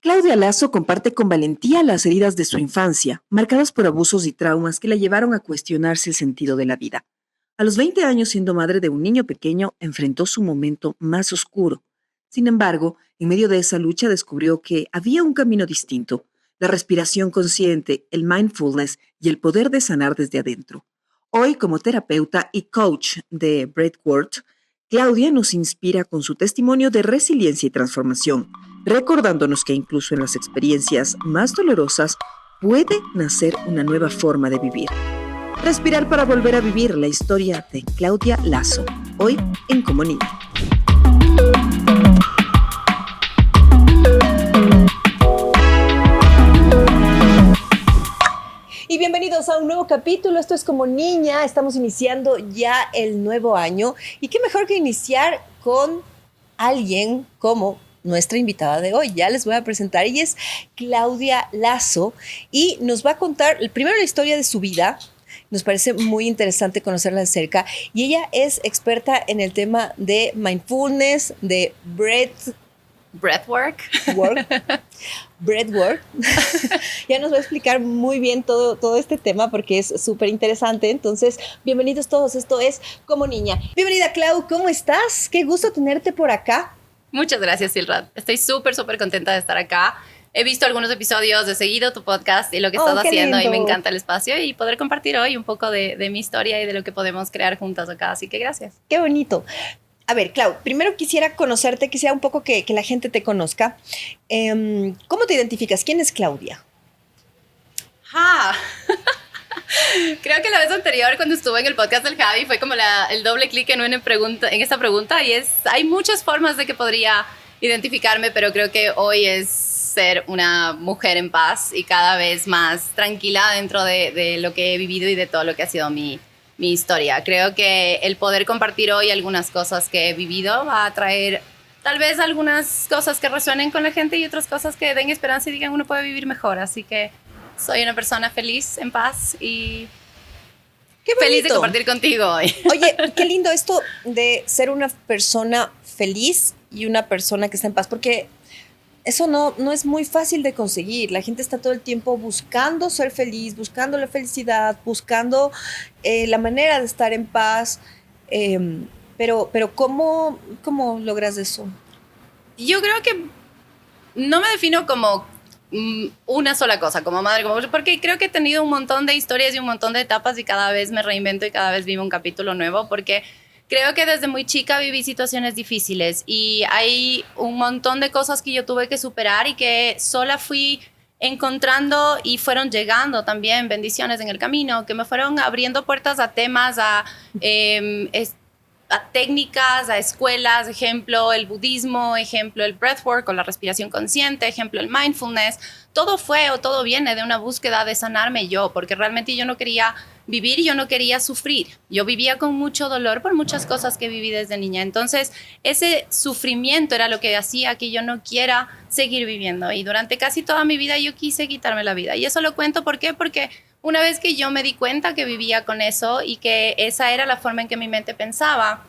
Claudia Lazo comparte con valentía las heridas de su infancia, marcadas por abusos y traumas que la llevaron a cuestionarse el sentido de la vida. A los 20 años, siendo madre de un niño pequeño, enfrentó su momento más oscuro. Sin embargo, en medio de esa lucha descubrió que había un camino distinto: la respiración consciente, el mindfulness y el poder de sanar desde adentro. Hoy, como terapeuta y coach de Breathwork, Claudia nos inspira con su testimonio de resiliencia y transformación, recordándonos que incluso en las experiencias más dolorosas puede nacer una nueva forma de vivir. Respirar para volver a vivir, la historia de Claudia Lazo, hoy en Como Niña. Y bienvenidos a un nuevo capítulo. Esto es Como Niña. Estamos iniciando ya el nuevo año. Y qué mejor que iniciar con alguien como nuestra invitada de hoy. Ya les voy a presentar. Ella es Claudia Lazo y nos va a contar primero la historia de su vida. Nos parece muy interesante conocerla de cerca. Y ella es experta en el tema de mindfulness, de breathwork. Breathwork. Ya nos va a explicar muy bien todo este tema porque es súper interesante. Entonces, bienvenidos todos. Esto es Como Niña. Bienvenida, Clau. ¿Cómo estás? Qué gusto tenerte por acá. Muchas gracias, Silrat. Estoy súper contenta de estar acá. He visto algunos episodios, he seguido tu podcast y lo que estás haciendo lindo. Y me encanta el espacio y poder compartir hoy un poco de mi historia y de lo que podemos crear juntas acá. Así que gracias. Qué bonito. A ver, Clau, primero quisiera conocerte, quisiera un poco que la gente te conozca. ¿Cómo te identificas? ¿Quién es Claudia? Creo que la vez anterior cuando estuve en el podcast del Javi fue como el doble clic en esta pregunta y hay muchas formas de que podría identificarme, pero creo que hoy es ser una mujer en paz y cada vez más tranquila dentro de lo que he vivido y de todo lo que ha sido mi historia. Creo que el poder compartir hoy algunas cosas que he vivido va a traer tal vez algunas cosas que resuenen con la gente y otras cosas que den esperanza y digan uno puede vivir mejor. Así que soy una persona feliz, en paz y feliz de compartir contigo hoy. Oye, qué lindo esto de ser una persona feliz y una persona que está en paz, porque eso no es muy fácil de conseguir. La gente está todo el tiempo buscando ser feliz, buscando la felicidad, buscando la manera de estar en paz. Pero ¿cómo logras eso? Yo creo que no me defino como una sola cosa, como madre, porque creo que he tenido un montón de historias y un montón de etapas y cada vez me reinvento y cada vez vivo un capítulo nuevo porque creo que desde muy chica viví situaciones difíciles y hay un montón de cosas que yo tuve que superar y que sola fui encontrando y fueron llegando también bendiciones en el camino que me fueron abriendo puertas a temas, a técnicas, a escuelas, ejemplo el budismo, ejemplo el breathwork o la respiración consciente, ejemplo el mindfulness. Todo viene de una búsqueda de sanarme yo, porque realmente yo no quería vivir y yo no quería sufrir. Yo vivía con mucho dolor por muchas cosas que viví desde niña. Entonces, ese sufrimiento era lo que hacía que yo no quiera seguir viviendo. Y durante casi toda mi vida yo quise quitarme la vida. Y eso lo cuento, ¿por qué? Porque una vez que yo me di cuenta que vivía con eso y que esa era la forma en que mi mente pensaba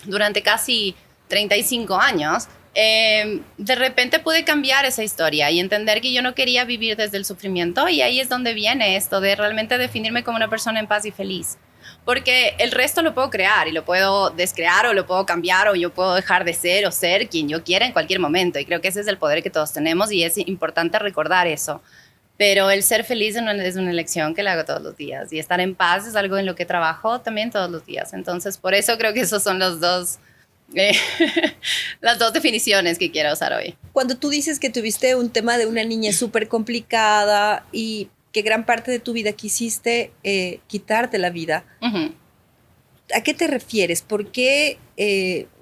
durante casi 35 años, de repente pude cambiar esa historia y entender que yo no quería vivir desde el sufrimiento, y ahí es donde viene esto de realmente definirme como una persona en paz y feliz, porque el resto lo puedo crear y lo puedo descrear o lo puedo cambiar o yo puedo dejar de ser o ser quien yo quiera en cualquier momento, y creo que ese es el poder que todos tenemos y es importante recordar eso. Pero el ser feliz es una elección que la hago todos los días, y estar en paz es algo en lo que trabajo también todos los días. Entonces, por eso creo que esos son las dos definiciones que quiero usar hoy. Cuando tú dices que tuviste un tema de una niña súper complicada y que gran parte de tu vida quisiste quitarte la vida, ¿a qué te refieres? ¿Por qué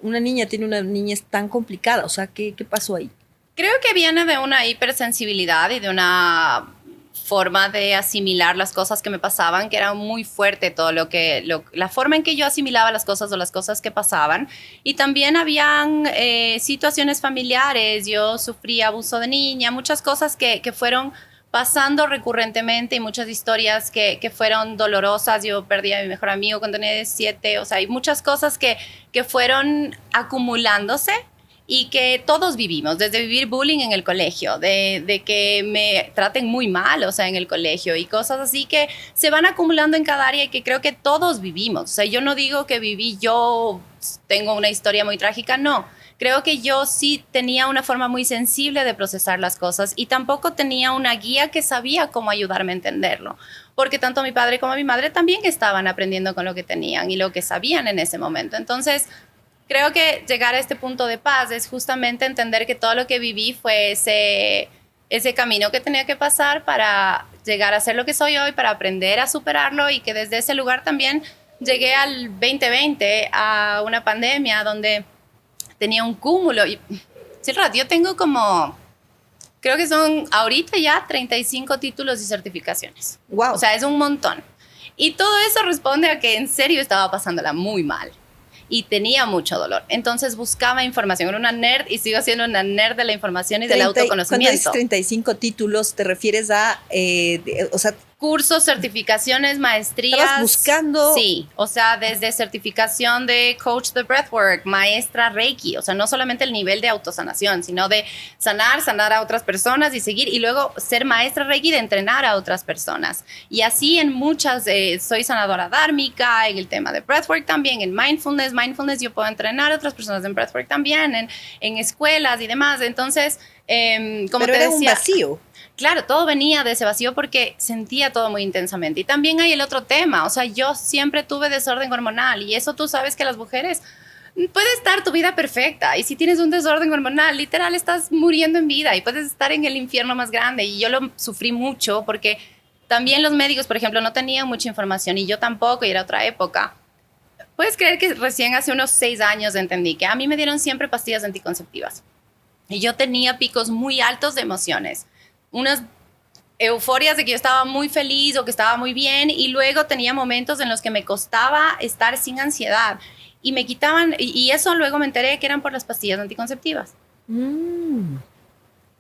una niña tiene una niñez tan complicada? O sea, ¿qué pasó ahí? Creo que viene de una hipersensibilidad y de una forma de asimilar las cosas que me pasaban, que era muy fuerte la forma en que yo asimilaba las cosas o las cosas que pasaban. Y también habían situaciones familiares, yo sufrí abuso de niña, muchas cosas que fueron pasando recurrentemente y muchas historias que fueron dolorosas. Yo perdí a mi mejor amigo cuando tenía 17, o sea, hay muchas cosas que fueron acumulándose y que todos vivimos, desde vivir bullying en el colegio, de que me traten muy mal, o sea, en el colegio y cosas así que se van acumulando en cada área y que creo que todos vivimos. O sea, yo no digo que viví yo, tengo una historia muy trágica, no. Creo que yo sí tenía una forma muy sensible de procesar las cosas y tampoco tenía una guía que sabía cómo ayudarme a entenderlo, porque tanto mi padre como mi madre también estaban aprendiendo con lo que tenían y lo que sabían en ese momento. Entonces, creo que llegar a este punto de paz es justamente entender que todo lo que viví fue ese camino que tenía que pasar para llegar a ser lo que soy hoy, para aprender a superarlo y que desde ese lugar también llegué al 2020, a una pandemia donde tenía un cúmulo. Y, sí, yo tengo como, creo que son ahorita ya 35 títulos y certificaciones. Wow. O sea, es un montón. Y todo eso responde a que en serio estaba pasándola muy mal. Y tenía mucho dolor. Entonces buscaba información. Era una nerd y sigo siendo una nerd de la información y del autoconocimiento. Cuando dices 35 títulos, ¿te refieres a, o sea, cursos, certificaciones, maestrías? ¿estabas buscando? Sí, o sea, desde certificación de coach de breathwork, maestra Reiki, o sea, no solamente el nivel de autosanación, sino de sanar a otras personas y seguir, y luego ser maestra Reiki de entrenar a otras personas. Y así en muchas, soy sanadora dármica, en el tema de breathwork también, en mindfulness yo puedo entrenar a otras personas en breathwork también, en escuelas y demás. Entonces, como pero te era decía, un vacío. Claro, todo venía de ese vacío porque sentía todo muy intensamente. Y también hay el otro tema, o sea, yo siempre tuve desorden hormonal y eso tú sabes que las mujeres puede estar tu vida perfecta y si tienes un desorden hormonal, literal estás muriendo en vida y puedes estar en el infierno más grande. Y yo lo sufrí mucho porque también los médicos, por ejemplo, no tenían mucha información y yo tampoco, y era otra época. ¿Puedes creer que recién hace unos 6 años entendí que a mí me dieron siempre pastillas anticonceptivas? Y yo tenía picos muy altos de emociones, unas euforias de que yo estaba muy feliz o que estaba muy bien, y luego tenía momentos en los que me costaba estar sin ansiedad y me quitaban, y eso luego me enteré que eran por las pastillas anticonceptivas.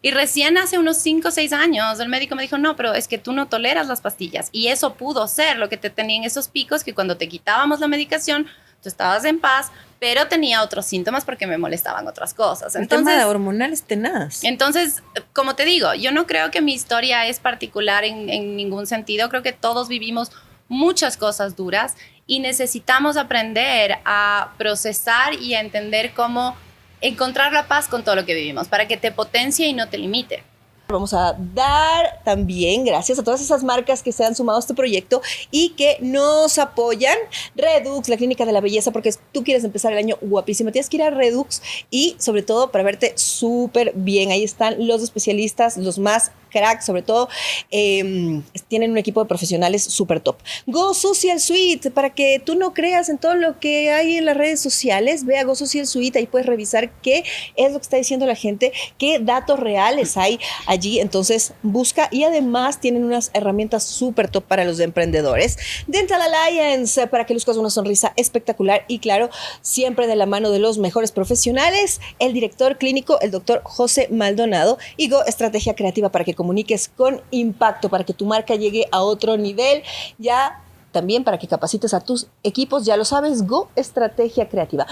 Y recién hace unos 5 o 6 años el médico me dijo, no, pero es que tú no toleras las pastillas, y eso pudo ser lo que te tenían esos picos, que cuando te quitábamos la medicación tú estabas en paz, pero tenía otros síntomas porque me molestaban otras cosas. Entonces, el tema hormonal es tenaz. Entonces, como te digo, yo no creo que mi historia es particular en ningún sentido. Creo que todos vivimos muchas cosas duras y necesitamos aprender a procesar y a entender cómo encontrar la paz con todo lo que vivimos para que te potencie y no te limite. Vamos a dar también gracias a todas esas marcas que se han sumado a este proyecto y que nos apoyan. Redux, la clínica de la belleza, porque tú quieres empezar el año guapísimo, tienes que ir a Redux y sobre todo para verte súper bien. Ahí están los especialistas, los más cracks, sobre todo tienen un equipo de profesionales súper top. Go Social Suite, para que tú no creas en todo lo que hay en las redes sociales, ve a Go Social Suite, ahí puedes revisar qué es lo que está diciendo la gente, qué datos reales hay allí, entonces busca, y además tienen unas herramientas súper top para los emprendedores. Dental Alliance, para que luzcas una sonrisa espectacular y claro, siempre de la mano de los mejores profesionales, el director clínico, el doctor José Maldonado, y Go Estrategia Creativa, para que comuniques con impacto, para que tu marca llegue a otro nivel, ya también para que capacites a tus equipos, ya lo sabes, Go Estrategia Creativa.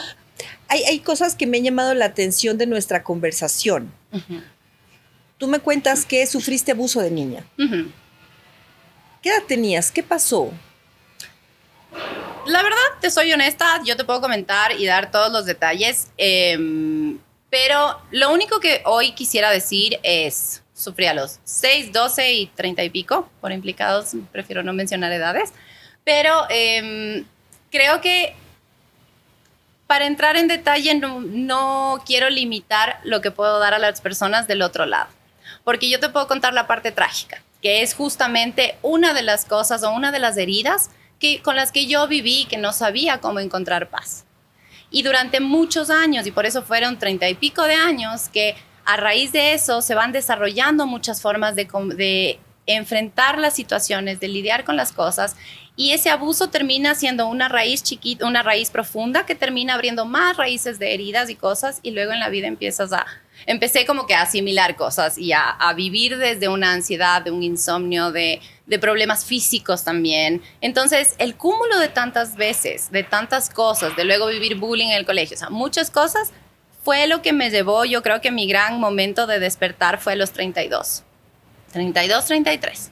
Hay cosas que me han llamado la atención de nuestra conversación. Tú me cuentas que sufriste abuso de niña. ¿Qué edad tenías? ¿Qué pasó? La verdad, te soy honesta, yo te puedo comentar y dar todos los detalles, pero lo único que hoy quisiera decir es, sufrí a los 6, 12 y 30 y pico, por implicados, prefiero no mencionar edades, pero creo que para entrar en detalle no quiero limitar lo que puedo dar a las personas del otro lado, porque yo te puedo contar la parte trágica, que es justamente una de las cosas o una de las heridas con las que yo viví, que no sabía cómo encontrar paz. Y durante muchos años, y por eso fueron 30 y pico de años, que a raíz de eso se van desarrollando muchas formas de enfrentar las situaciones, de lidiar con las cosas, y ese abuso termina siendo una raíz chiquita, una raíz profunda que termina abriendo más raíces de heridas y cosas, y luego en la vida empecé como que a asimilar cosas y a vivir desde una ansiedad, de un insomnio, de problemas físicos también. Entonces, el cúmulo de tantas veces, de tantas cosas, de luego vivir bullying en el colegio, o sea, muchas cosas, fue lo que me llevó, yo creo que mi gran momento de despertar fue a los 32, 33.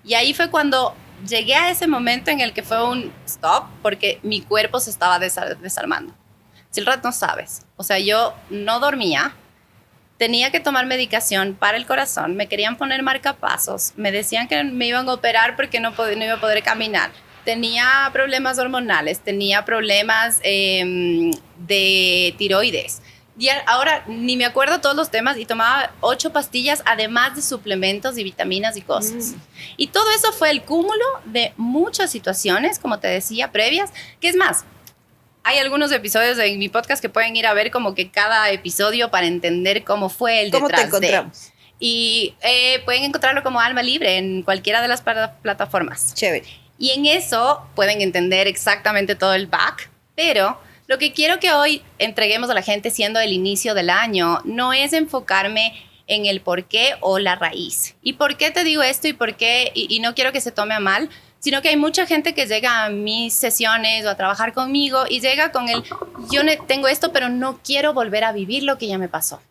Y ahí fue cuando llegué a ese momento en el que fue un stop, porque mi cuerpo se estaba desarmando. Si el rato no sabes, o sea, yo no dormía, tenía que tomar medicación para el corazón, me querían poner marcapasos, me decían que me iban a operar porque no iba a poder caminar. Tenía problemas hormonales, tenía problemas de tiroides. Y ahora ni me acuerdo todos los temas y tomaba 8 pastillas, además de suplementos y vitaminas y cosas. Y todo eso fue el cúmulo de muchas situaciones, como te decía, previas, que es más, hay algunos episodios en mi podcast que pueden ir a ver como que cada episodio para entender cómo fue el ¿Cómo detrás te encontramos? de. Y pueden encontrarlo como Alma Libre en cualquiera de las plataformas. Chévere. Y en eso pueden entender exactamente todo el back, pero lo que quiero que hoy entreguemos a la gente siendo el inicio del año no es enfocarme en el por qué o la raíz. ¿Y por qué te digo esto y por qué? Y no quiero que se tome a mal, sino que hay mucha gente que llega a mis sesiones o a trabajar conmigo y llega con el, yo tengo esto, pero no quiero volver a vivir lo que ya me pasó.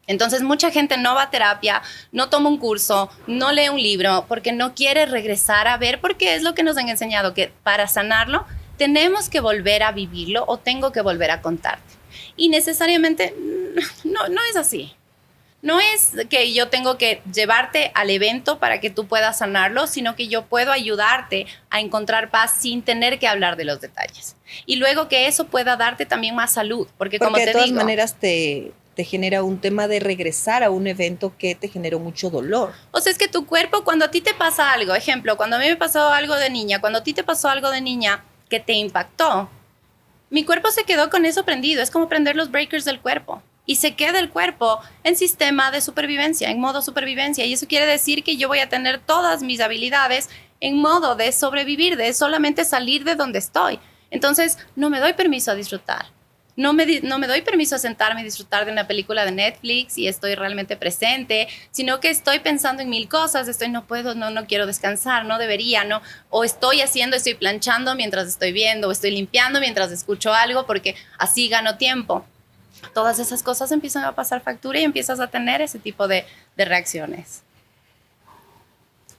Entonces, mucha gente no va a terapia, no toma un curso, no lee un libro, porque no quiere regresar a ver, porque es lo que nos han enseñado, que para sanarlo tenemos que volver a vivirlo o tengo que volver a contarte. Y necesariamente no es así. No es que yo tengo que llevarte al evento para que tú puedas sanarlo, sino que yo puedo ayudarte a encontrar paz sin tener que hablar de los detalles. Y luego que eso pueda darte también más salud, porque como te de todas digo, maneras te genera un tema de regresar a un evento que te generó mucho dolor. o sea, es que tu cuerpo, cuando a ti te pasa algo, ejemplo, cuando a mí me pasó algo de niña, cuando a ti te pasó algo de niña que te impactó, mi cuerpo se quedó con eso prendido. Es como prender los breakers del cuerpo. Y se queda el cuerpo en sistema de supervivencia, en modo supervivencia. Y eso quiere decir que yo voy a tener todas mis habilidades en modo de sobrevivir, de solamente salir de donde estoy. Entonces, no me doy permiso a disfrutar. No me doy permiso a sentarme y disfrutar de una película de Netflix y estoy realmente presente, sino que estoy pensando en 1000 cosas. No puedo, no quiero descansar, no debería, no. O estoy planchando mientras estoy viendo, o estoy limpiando mientras escucho algo porque así gano tiempo. Todas esas cosas empiezan a pasar factura y empiezas a tener ese tipo de reacciones.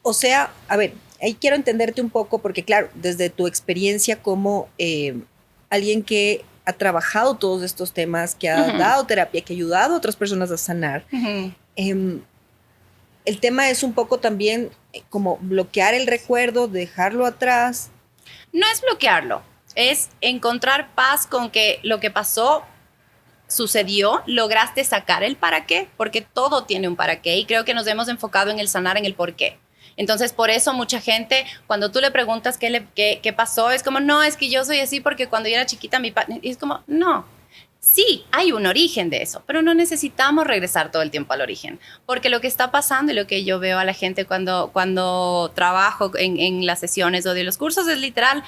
O sea, a ver, ahí quiero entenderte un poco porque claro, desde tu experiencia como alguien que ha trabajado todos estos temas, que ha dado terapia, que ha ayudado a otras personas a sanar, el tema es un poco también como bloquear el recuerdo, dejarlo atrás. No es bloquearlo, es encontrar paz con que lo que pasó sucedió, lograste sacar el para qué, porque todo tiene un para qué y creo que nos hemos enfocado en el sanar en el por qué. Entonces, por eso mucha gente, cuando tú le preguntas qué pasó, es como, no, es que yo soy así porque cuando yo era chiquita mi padre, y es como, no. Sí, hay un origen de eso, pero no necesitamos regresar todo el tiempo al origen, porque lo que está pasando y lo que yo veo a la gente cuando trabajo en las sesiones o de los cursos es literal,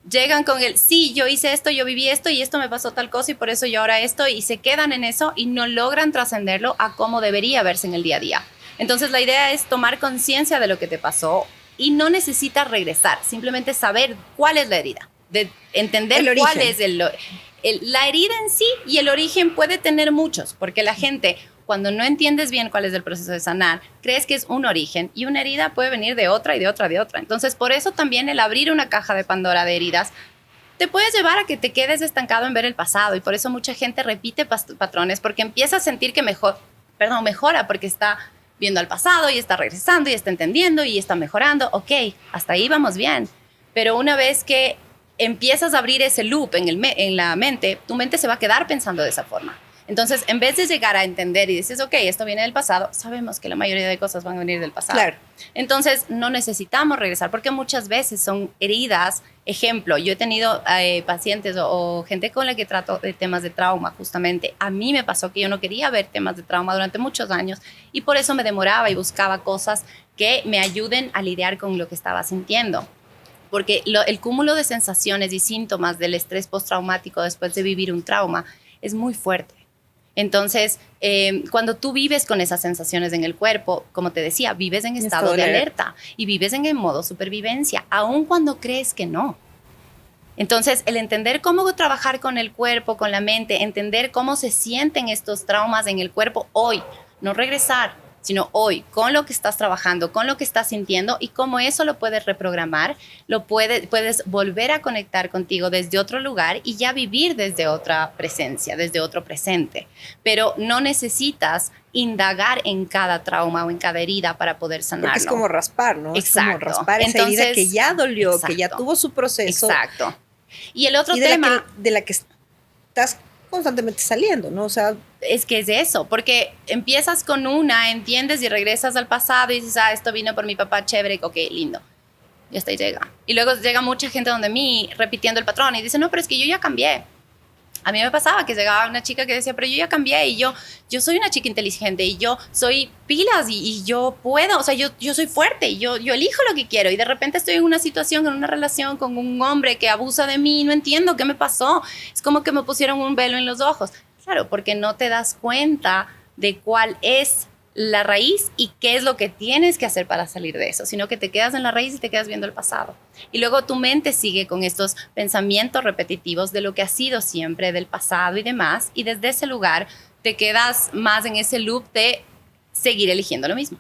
llegan con el, sí, yo hice esto, yo viví esto y esto me pasó tal cosa y por eso yo ahora esto, y se quedan en eso y no logran trascenderlo a cómo debería verse en el día a día. Entonces la idea es tomar conciencia de lo que te pasó y no necesitas regresar, simplemente saber cuál es la herida, de entender cuál es la herida en sí, y el origen puede tener muchos, porque la gente, cuando no entiendes bien cuál es el proceso de sanar, crees que es un origen y una herida puede venir de otra y de otra, de otra. Entonces, por eso también el abrir una caja de Pandora de heridas te puedes llevar a que te quedes estancado en ver el pasado, y por eso mucha gente repite patrones, porque empieza a sentir que mejora porque está viendo al pasado y está regresando y está entendiendo y está mejorando. Ok, hasta ahí vamos bien. Pero una vez que empiezas a abrir ese loop en la mente, tu mente se va a quedar pensando de esa forma. Entonces, en vez de llegar a entender y dices, ok, esto viene del pasado, sabemos que la mayoría de cosas van a venir del pasado. Claro. Entonces, no necesitamos regresar, porque muchas veces son heridas. Ejemplo, yo he tenido pacientes o gente con la que trato de temas de trauma, justamente. A mí me pasó que yo no quería ver temas de trauma durante muchos años y por eso me demoraba y buscaba cosas que me ayuden a lidiar con lo que estaba sintiendo. Porque el cúmulo de sensaciones y síntomas del estrés postraumático después de vivir un trauma es muy fuerte. Entonces, cuando tú vives con esas sensaciones en el cuerpo, como te decía, vives en estado de alerta y vives en modo supervivencia, aun cuando crees que no. Entonces, el entender cómo trabajar con el cuerpo, con la mente, entender cómo se sienten estos traumas en el cuerpo hoy, no regresar, sino hoy, con lo que estás trabajando, con lo que estás sintiendo y cómo eso lo puedes reprogramar, puedes volver a conectar contigo desde otro lugar y ya vivir desde otra presencia, desde otro presente. Pero no necesitas indagar en cada trauma o en cada herida para poder sanarlo. Porque es como raspar, ¿no? Exacto. Es como raspar esa herida que ya dolió, exacto, que ya tuvo su proceso. Exacto. Y el otro y de tema... de la que estás constantemente saliendo, ¿no? O sea... Es que es eso, porque empiezas con una, entiendes y regresas al pasado y dices, esto vino por mi papá, chévere, ok, lindo. Y hasta ahí llega. Y luego llega mucha gente donde mí repitiendo el patrón y dice, no, pero es que yo ya cambié. A mí me pasaba que llegaba una chica que decía, pero yo ya cambié y yo soy una chica inteligente y yo soy pilas y yo puedo, o sea, yo soy fuerte y yo elijo lo que quiero y de repente estoy en una situación, en una relación con un hombre que abusa de mí y no entiendo qué me pasó. Es como que me pusieron un velo en los ojos. Claro, porque no te das cuenta de cuál es la raíz y qué es lo que tienes que hacer para salir de eso, sino que te quedas en la raíz y te quedas viendo el pasado. Y luego tu mente sigue con estos pensamientos repetitivos de lo que ha sido siempre, del pasado y demás, y desde ese lugar te quedas más en ese loop de seguir eligiendo lo mismo.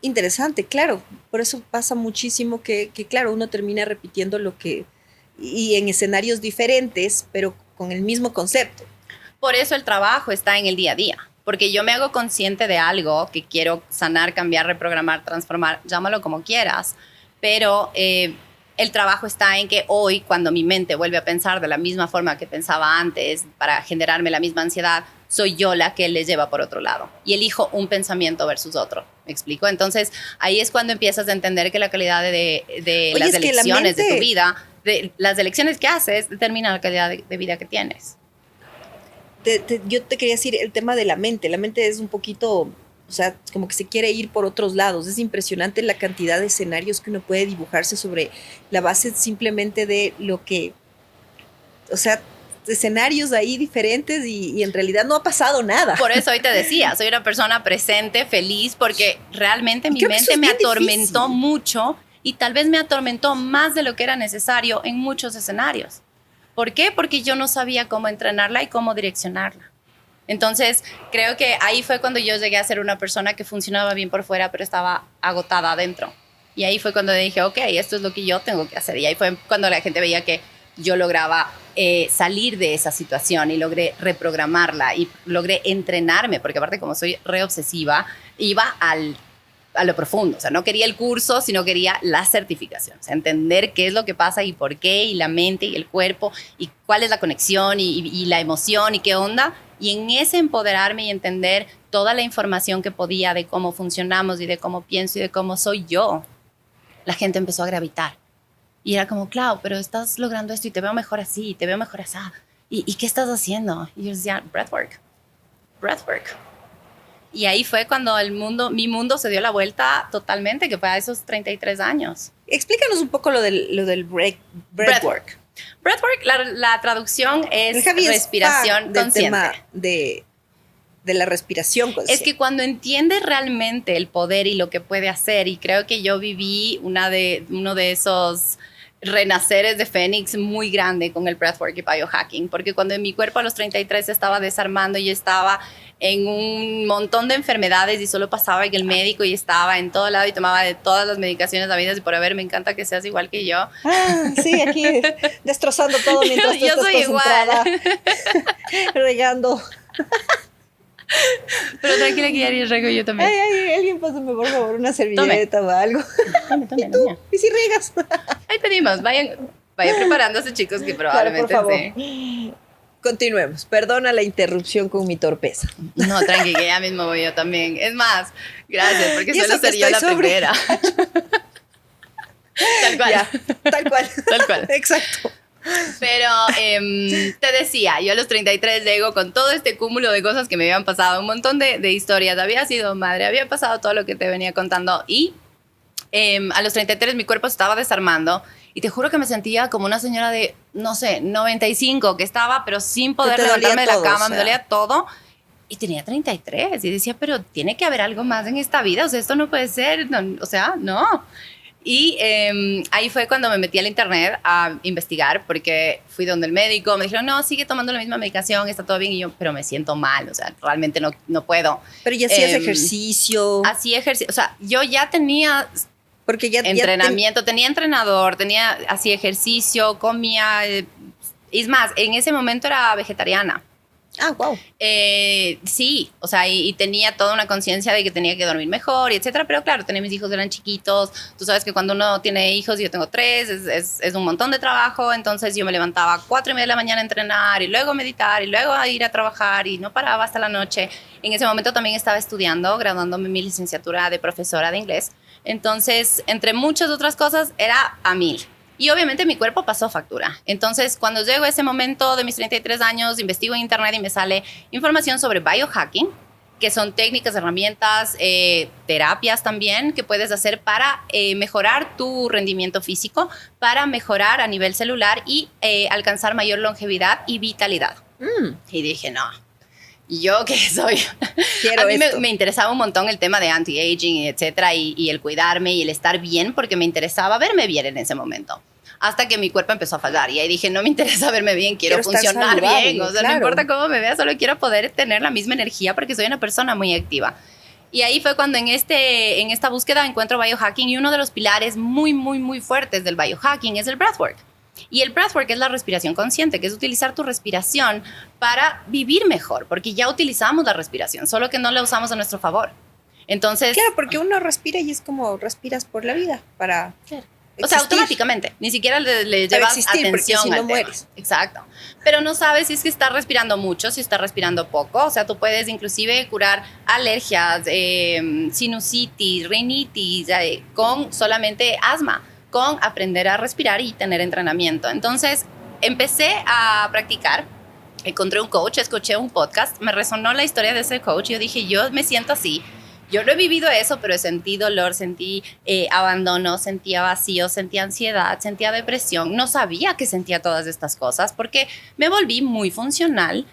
Interesante, claro. Por eso pasa muchísimo que claro, uno termina repitiendo lo que... y en escenarios diferentes, pero con el mismo concepto. Por eso el trabajo está en el día a día. Porque yo me hago consciente de algo que quiero sanar, cambiar, reprogramar, transformar, llámalo como quieras, pero el trabajo está en que hoy, cuando mi mente vuelve a pensar de la misma forma que pensaba antes, para generarme la misma ansiedad, soy yo la que le lleva por otro lado y elijo un pensamiento versus otro. ¿Me explico? Entonces, ahí es cuando empiezas a entender que la calidad de las elecciones de tu vida, de las elecciones que haces, determina la calidad de vida que tienes. Yo te quería decir el tema de la mente. La mente es un poquito, o sea, como que se quiere ir por otros lados. Es impresionante la cantidad de escenarios que uno puede dibujarse sobre la base simplemente de lo que, o sea, escenarios ahí diferentes y en realidad no ha pasado nada. Por eso hoy te decía, soy una persona presente, feliz, porque realmente mi mente me atormentó mucho y tal vez me atormentó más de lo que era necesario en muchos escenarios. ¿Por qué? Porque yo no sabía cómo entrenarla y cómo direccionarla. Entonces, creo que ahí fue cuando yo llegué a ser una persona que funcionaba bien por fuera, pero estaba agotada adentro. Y ahí fue cuando dije, ok, esto es lo que yo tengo que hacer. Y ahí fue cuando la gente veía que yo lograba salir de esa situación y logré reprogramarla y logré entrenarme, porque aparte como soy re obsesiva, iba a lo profundo. O sea, no quería el curso, sino quería la certificación. O sea, entender qué es lo que pasa y por qué, y la mente y el cuerpo, y cuál es la conexión y la emoción y qué onda. Y en ese empoderarme y entender toda la información que podía de cómo funcionamos y de cómo pienso y de cómo soy yo, la gente empezó a gravitar. Y era como, Clau, pero estás logrando esto y te veo mejor así, te veo mejor así. ¿Y qué estás haciendo? Y yo decía, breathwork. Y ahí fue cuando mi mundo se dio la vuelta totalmente, que fue a esos 33 años. Explícanos un poco lo del breathwork. Breathwork, la traducción es respiración consciente. Tema de la respiración consciente. Es que cuando entiendes realmente el poder y lo que puede hacer, y creo que yo viví uno de esos renaceres de Fénix muy grande con el breathwork y biohacking, porque cuando en mi cuerpo a los 33 se estaba desarmando y estaba en un montón de enfermedades y solo pasaba en el médico y estaba en todo lado y tomaba de todas las medicaciones habidas y por haber, me encanta que seas igual que yo. Sí, aquí destrozando todo mientras tú estás concentrada, regando. Pero tranquila que ya rego yo también. Ay, alguien pásame por favor una servilleta o algo. Tome, ¿Y tú? ¿Y si regas? Ahí pedimos, vayan preparándose chicos que probablemente claro, por favor. Sí. Continuemos. Perdona la interrupción con mi torpeza. No, tranqui, que ya mismo voy yo también. Es más, gracias, porque suelo ser yo la primera. Tal cual. Ya, tal cual. Tal cual. Exacto. Pero te decía, yo a los 33 llego con todo este cúmulo de cosas que me habían pasado, un montón de historias. Había sido madre, había pasado todo lo que te venía contando y a los 33 mi cuerpo se estaba desarmando y te juro que me sentía como una señora de, no sé, 95 que estaba, pero sin poder levantarme de la cama, me dolía todo. Y tenía 33 y decía, pero tiene que haber algo más en esta vida, o sea, esto no puede ser, no, o sea, no. Y ahí fue cuando me metí al internet a investigar, porque fui donde el médico, me dijeron, no, sigue tomando la misma medicación, está todo bien. Y yo, pero me siento mal, o sea, realmente no puedo. Pero ya hacías ejercicio. Hacía ejercicio, o sea, yo ya tenía porque entrenamiento, tenía entrenador, hacía ejercicio, comía. Es más, en ese momento era vegetariana. Ah, wow. Sí, o sea, y tenía toda una conciencia de que tenía que dormir mejor, y etcétera, pero claro, tenía mis hijos, eran chiquitos, tú sabes que cuando uno tiene hijos, y yo tengo 3, es un montón de trabajo, entonces yo me levantaba a 4:30 de la mañana a entrenar, y luego a meditar, y luego a ir a trabajar, y no paraba hasta la noche. En ese momento también estaba estudiando, graduándome mi licenciatura de profesora de inglés, entonces, entre muchas otras cosas, era a 1000. Y obviamente mi cuerpo pasó factura. Entonces, cuando llego a ese momento de mis 33 años, investigo en internet y me sale información sobre biohacking, que son técnicas, herramientas, terapias también que puedes hacer para mejorar tu rendimiento físico, para mejorar a nivel celular y alcanzar mayor longevidad y vitalidad. Y dije, no. ¿Yo qué soy? A mí me interesaba un montón el tema de anti-aging, etcétera, y el cuidarme y el estar bien, porque me interesaba verme bien en ese momento. Hasta que mi cuerpo empezó a fallar. Y ahí dije, no me interesa verme bien, quiero funcionar bien. O sea, claro, no importa cómo me vea, solo quiero poder tener la misma energía porque soy una persona muy activa. Y ahí fue cuando en esta búsqueda encuentro biohacking, y uno de los pilares muy, muy, muy fuertes del biohacking es el breathwork. Y el breathwork es la respiración consciente, que es utilizar tu respiración para vivir mejor, porque ya utilizamos la respiración, solo que no la usamos a nuestro favor. Entonces, claro, porque uno respira y es como respiras por la vida para existir. O sea, automáticamente, ni siquiera le llevas atención si no al mueres. Exacto. Pero no sabes si es que estás respirando mucho, si estás respirando poco. O sea, tú puedes inclusive curar alergias, sinusitis, rinitis, con solamente asma, con aprender a respirar y tener entrenamiento. Entonces, empecé a practicar. Encontré un coach, escuché un podcast, me resonó la historia de ese coach y yo dije, yo me siento así. Yo no he vivido eso, pero sentí dolor, sentí abandono, sentía vacío, sentía ansiedad, sentía depresión. No sabía que sentía todas estas cosas porque me volví muy funcional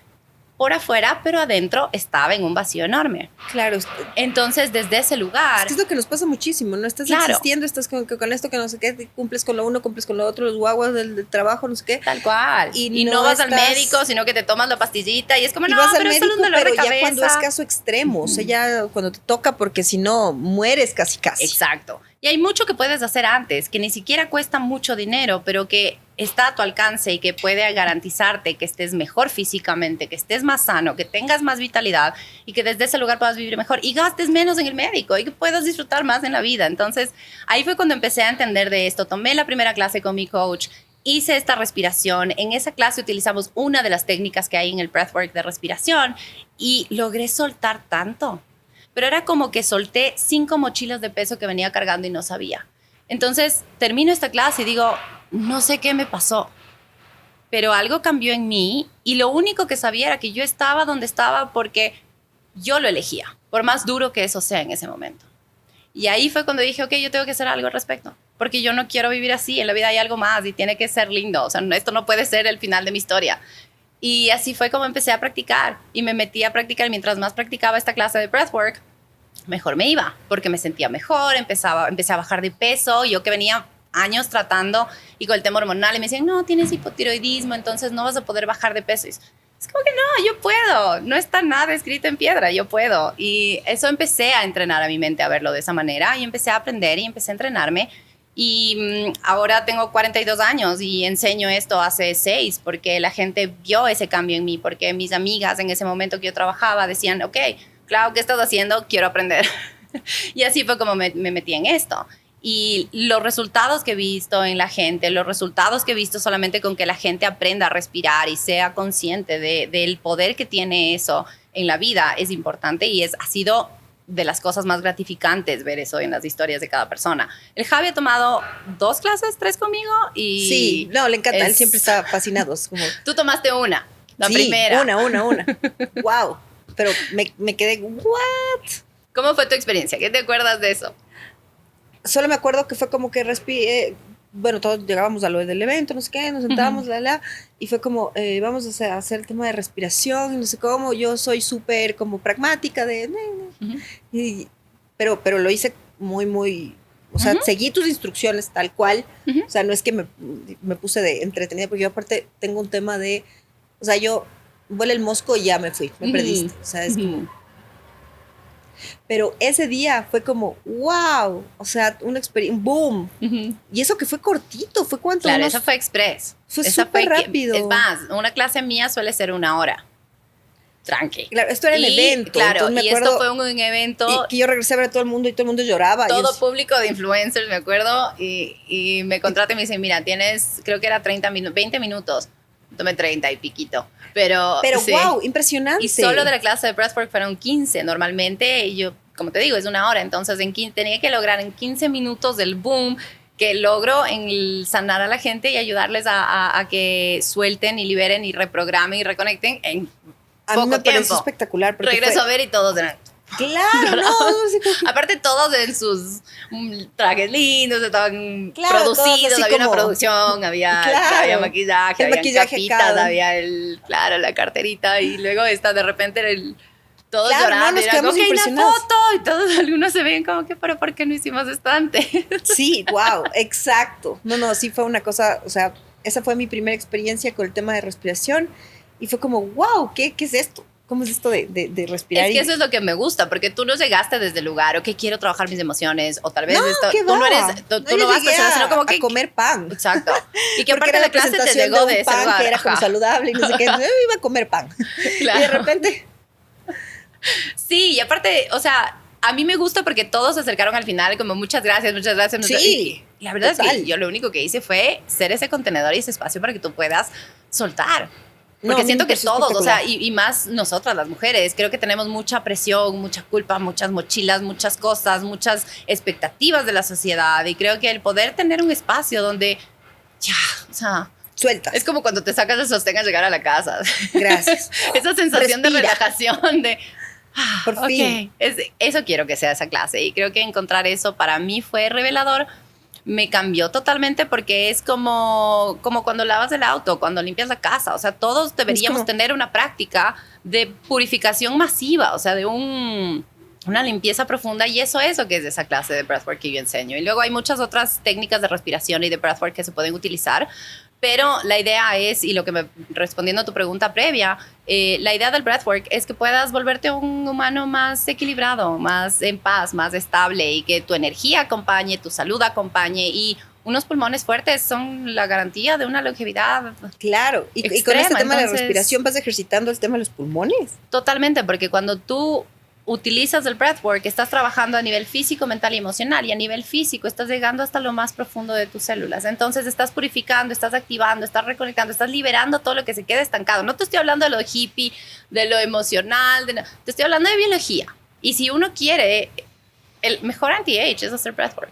por afuera, pero adentro estaba en un vacío enorme. Claro. Entonces, desde ese lugar... Es lo que nos pasa muchísimo, ¿no? Estás existiendo, estás con esto que no sé qué, cumples con lo uno, cumples con lo otro, los guaguas del trabajo, no sé qué. Tal cual. Y no vas al médico, sino que te tomas la pastillita y es como, no, pero es solo un dolor de cabeza. Ya cuando es caso extremo, o sea, ya cuando te toca, porque si no, mueres casi. Exacto. Y hay mucho que puedes hacer antes, que ni siquiera cuesta mucho dinero, pero que está a tu alcance y que puede garantizarte que estés mejor físicamente, que estés más sano, que tengas más vitalidad y que desde ese lugar puedas vivir mejor y gastes menos en el médico y que puedas disfrutar más en la vida. Entonces, ahí fue cuando empecé a entender de esto. Tomé la primera clase con mi coach, hice esta respiración. En esa clase utilizamos una de las técnicas que hay en el breathwork de respiración y logré soltar tanto. Pero era como que solté 5 mochilas de peso que venía cargando y no sabía. Entonces, termino esta clase y digo, no sé qué me pasó, pero algo cambió en mí y lo único que sabía era que yo estaba donde estaba porque yo lo elegía, por más duro que eso sea en ese momento. Y ahí fue cuando dije, ok, yo tengo que hacer algo al respecto, porque yo no quiero vivir así, en la vida hay algo más y tiene que ser lindo, o sea, esto no puede ser el final de mi historia. Y así fue como empecé a practicar y me metí a practicar. Mientras más practicaba esta clase de breathwork, mejor me iba, porque me sentía mejor, empecé a bajar de peso. Yo que venía años tratando y con el tema hormonal y me decían, no, tienes hipotiroidismo, entonces no vas a poder bajar de peso. Y es como que no, yo puedo, no está nada escrito en piedra, yo puedo. Y eso empecé a entrenar a mi mente a verlo de esa manera y empecé a aprender y empecé a entrenarme. Y ahora tengo 42 años y enseño esto hace 6 porque la gente vio ese cambio en mí, porque mis amigas en ese momento que yo trabajaba decían, ok, claro, ¿qué estás haciendo? Quiero aprender. Y así fue como me metí en esto. Y los resultados que he visto en la gente, los resultados que he visto solamente con que la gente aprenda a respirar y sea consciente del poder que tiene eso en la vida es importante y ha sido de las cosas más gratificantes ver eso en las historias de cada persona. El Javi ha tomado 2 clases, 3 conmigo y... Sí, no, le encanta, él siempre está fascinado. Como... Tú tomaste una, la primera. una. Wow, pero me quedé, ¿what? ¿Cómo fue tu experiencia? ¿Qué te acuerdas de eso? Solo me acuerdo que fue como que bueno, todos llegábamos a lo del evento, no sé qué, nos sentábamos, y fue como, vamos a hacer el tema de respiración, y no sé cómo, yo soy súper como pragmática pero lo hice muy, muy O sea, seguí tus instrucciones tal cual. O sea, no es que me puse de entretenida, porque yo aparte tengo un tema de, o sea, yo vuela el mosco y ya me fui, me perdiste. O sea, es como... Pero ese día fue como, wow, o sea, una experiencia, boom. Y eso que fue cortito, fue cuánto. Claro, eso fue express. Fue súper rápido. Es más, una clase mía suele ser 1 hora. Tranqui. Claro, esto era el evento. Claro, y esto fue un evento. Y que yo regresé a ver a todo el mundo y todo el mundo lloraba. Todo público de influencers, me acuerdo, y me contratan y me dicen, mira, tienes, creo que era 20 minutos. Tomé 30 y piquito. Pero sí. Wow, impresionante. Y solo de la clase de breathwork fueron 15 normalmente. Y yo, como te digo, es 1 hora. Entonces tenía que lograr en 15 minutos del boom que logro en sanar a la gente y ayudarles a que suelten y liberen y reprogramen y reconecten en poco mí me tiempo. Pareció espectacular. Regreso a ver y todos eran... Claro, no. Aparte todos en sus trajes lindos, estaban producidos, había como, una producción, había maquillaje, había capitas, había la carterita y luego de repente era todos llorando, era como que hay una foto y todos algunos se ven como que, pero ¿por qué no hicimos esto antes? Sí, wow, exacto. No, sí fue una cosa, o sea, esa fue mi primera experiencia con el tema de respiración y fue como, wow, ¿qué es esto? ¿Cómo es esto de respirar? Es que eso es lo que me gusta, porque tú no llegaste desde el lugar, o que quiero trabajar mis emociones, o tal vez tú no vas a sino como que a comer pan. Exacto. Y que aparte de la clase te llegó de ese pan lugar. Que era como saludable y no sé qué. Yo iba a comer pan. Claro. Y de repente... Sí, y aparte, o sea, a mí me gusta porque todos se acercaron al final como muchas gracias. Sí. Y la verdad es que yo lo único que hice fue ser ese contenedor y ese espacio para que tú puedas soltar. Porque siento que todos, o sea, y más nosotras las mujeres, creo que tenemos mucha presión, mucha culpa, muchas mochilas, muchas cosas, muchas expectativas de la sociedad. Y creo que el poder tener un espacio donde ya, o sea... Sueltas. Es como cuando te sacas el sostén a llegar a la casa. Gracias. Esa sensación de relajación, de... Por fin. Eso quiero que sea esa clase. Y creo que encontrar eso para mí fue revelador. Me cambió totalmente porque es como cuando lavas el auto, cuando limpias la casa. O sea, todos deberíamos tener una práctica de purificación masiva, o sea, de una limpieza profunda, y eso es lo que es esa clase de breathwork que yo enseño. Y luego hay muchas otras técnicas de respiración y de breathwork que se pueden utilizar, pero la idea es, y respondiendo a tu pregunta previa, la idea del breathwork es que puedas volverte un humano más equilibrado, más en paz, más estable, y que tu energía acompañe, tu salud acompañe, y unos pulmones fuertes son la garantía de una longevidad. Claro, y con este tema de la respiración vas ejercitando el tema de los pulmones. Totalmente, porque cuando tú utilizas el breathwork, estás trabajando a nivel físico, mental y emocional, y a nivel físico estás llegando hasta lo más profundo de tus células. Entonces estás purificando, estás activando, estás reconectando, estás liberando todo lo que se queda estancado. No te estoy hablando de lo hippie, de lo emocional, te estoy hablando de biología. Y si uno quiere, el mejor anti-age es hacer breathwork.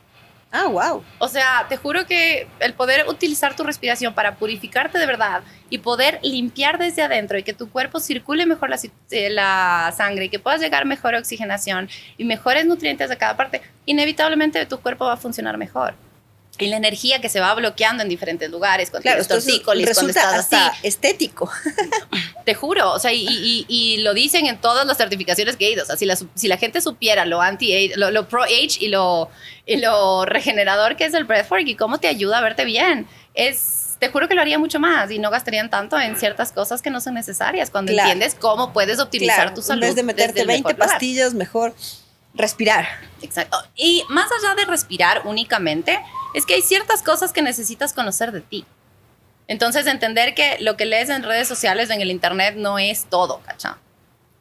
Ah, wow. O sea, te juro que el poder utilizar tu respiración para purificarte de verdad y poder limpiar desde adentro y que tu cuerpo circule mejor la sangre y que puedas llegar mejor a oxigenación y mejores nutrientes de cada parte, inevitablemente tu cuerpo va a funcionar mejor. Y la energía que se va bloqueando en diferentes lugares, cuando tienes tortícolis, cuando estás hasta así. estético. Te juro, o sea, y lo dicen en todas las certificaciones que he ido. O sea, si la gente supiera lo anti-age, lo pro-age y lo regenerador que es el breathwork y cómo te ayuda a verte bien, te juro que lo haría mucho más y no gastarían tanto en ciertas cosas que no son necesarias cuando entiendes cómo puedes optimizar tu salud. En vez de meterte 20 pastillas, mejor respirar. Exacto. Y más allá de respirar únicamente, es que hay ciertas cosas que necesitas conocer de ti. Entonces, entender que lo que lees en redes sociales o en el internet no es todo, ¿cachá?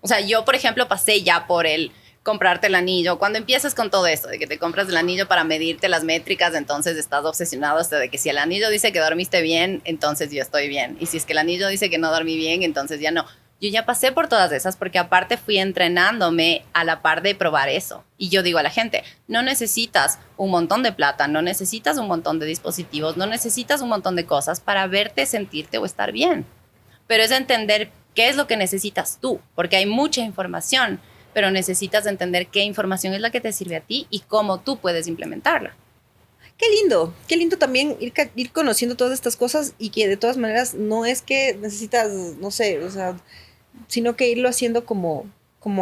O sea, yo, por ejemplo, pasé ya por el comprarte el anillo. Cuando empiezas con todo esto, de que te compras el anillo para medirte las métricas, entonces estás obsesionado hasta de que si el anillo dice que dormiste bien, entonces yo estoy bien. Y si es que el anillo dice que no dormí bien, entonces ya no. Yo ya pasé por todas esas porque aparte fui entrenándome a la par de probar eso. Y yo digo a la gente, no necesitas un montón de plata, no necesitas un montón de dispositivos, no necesitas un montón de cosas para verte, sentirte o estar bien. Pero es entender qué es lo que necesitas tú, porque hay mucha información, pero necesitas entender qué información es la que te sirve a ti y cómo tú puedes implementarla. Qué lindo también ir conociendo todas estas cosas y que de todas maneras no es que necesitas, no sé, o sea, sino que irlo haciendo como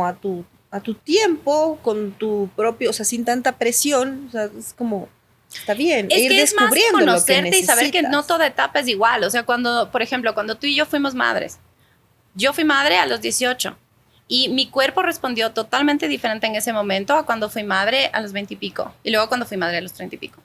a tu a tu tiempo, con tu propio, o sea, sin tanta presión, o sea, es como, está bien, Es ir que es más descubriendo lo que conocerte y saber que no necesitas. toda etapa es igual. O sea, cuando, por ejemplo, cuando tú y yo fuimos madres, yo fui madre a los 18 y mi cuerpo respondió totalmente diferente en ese momento a cuando fui madre a los 20 y pico y luego cuando fui madre a los 30 y pico.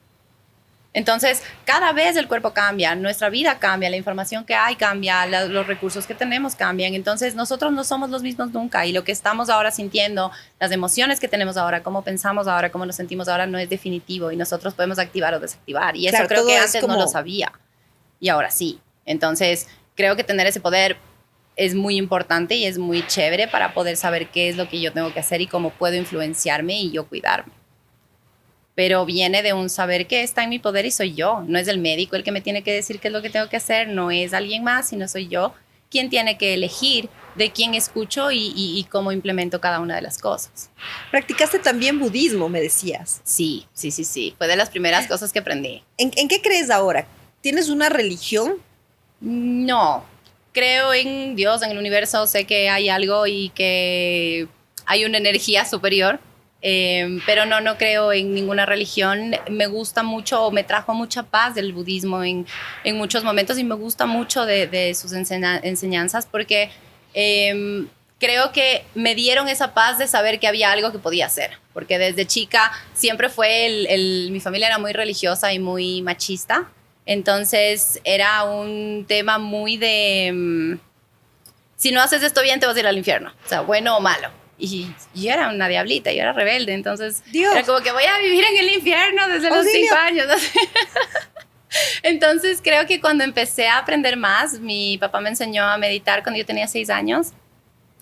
Entonces, cada vez el cuerpo cambia, nuestra vida cambia, la información que hay cambia, los recursos que tenemos cambian. Entonces, nosotros no somos los mismos nunca y lo que estamos ahora sintiendo, las emociones que tenemos ahora, cómo pensamos ahora, cómo nos sentimos ahora no es definitivo y nosotros podemos activar o desactivar. Y eso Claro, creo todo que es antes como- no lo sabía y ahora sí. Entonces, creo que tener ese poder es muy importante y es muy chévere para poder saber qué es lo que yo tengo que hacer y cómo puedo influenciarme y yo cuidarme. Pero viene de un saber que está en mi poder y soy yo. No es el médico el que me tiene que decir qué es lo que tengo que hacer, no es alguien más, sino soy yo quien tiene que elegir de quién escucho y cómo implemento cada una de las cosas. Practicaste también budismo, me decías. Sí, sí, sí, sí. Fue de las primeras cosas que aprendí. ¿En qué crees ahora? ¿Tienes una religión? No, creo en Dios, en el universo, sé que hay algo y que hay una energía superior, pero no creo en ninguna religión. Me gusta mucho, o me trajo mucha paz del budismo en muchos momentos y me gusta mucho de sus enseñanzas porque creo que me dieron esa paz de saber que había algo que podía hacer, porque desde chica siempre fue, mi familia era muy religiosa y muy machista. Entonces era un tema muy de, si no haces esto bien te vas a ir al infierno, o sea, bueno o malo. Y yo era una diablita, yo era rebelde, entonces Dios. era como que voy a vivir en el infierno desde los Auxilio. 5 años. Entonces creo que cuando empecé a aprender más, mi papá me enseñó a meditar cuando yo tenía 6 años.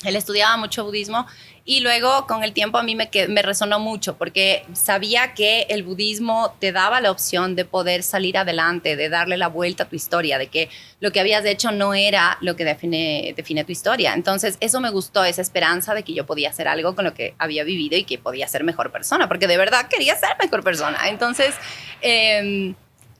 Él estudiaba mucho budismo y luego con el tiempo a mí me resonó mucho porque sabía que el budismo te daba la opción de poder salir adelante, de darle la vuelta a tu historia, de que lo que habías hecho no era lo que define tu historia. Entonces eso me gustó, esa esperanza de que yo podía hacer algo con lo que había vivido y que podía ser mejor persona, porque de verdad quería ser mejor persona. Entonces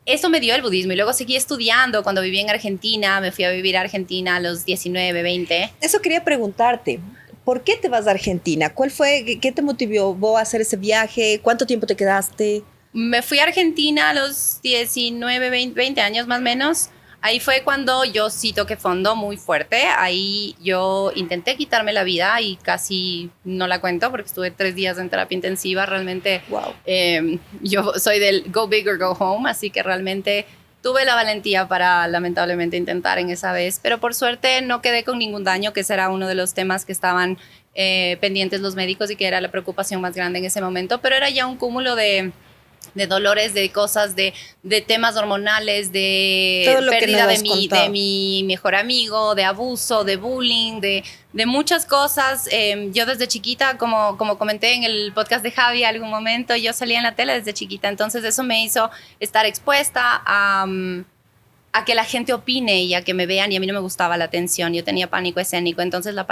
eso me dio el budismo y luego seguí estudiando. Cuando viví en Argentina, me fui a vivir a Argentina a los 19, 20. Eso quería preguntarte. ¿Por qué te vas a Argentina? ¿Cuál fue, qué te motivó a hacer ese viaje? ¿Cuánto tiempo te quedaste? Me fui a Argentina a los 19, 20 años más o menos. Ahí fue cuando yo sí toqué fondo muy fuerte. Ahí yo intenté quitarme la vida y casi no la cuento porque estuve 3 días en terapia intensiva. Realmente Wow. yo soy del go big or go home, así que realmente tuve la valentía para lamentablemente intentar en esa vez. Pero por suerte no quedé con ningún daño, que ese era uno de los temas que estaban pendientes los médicos y que era la preocupación más grande en ese momento. Pero era ya un cúmulo de dolores, de cosas, de temas hormonales, de Todo lo que pérdida nos has contado. de mi mejor amigo, de abuso, de bullying, de muchas cosas. Yo desde chiquita, como comenté en el podcast de Javi algún momento, yo salía en la tele desde chiquita, entonces eso me hizo estar expuesta a que la gente opine y a que me vean, y a mí no me gustaba la atención, yo tenía pánico escénico, entonces la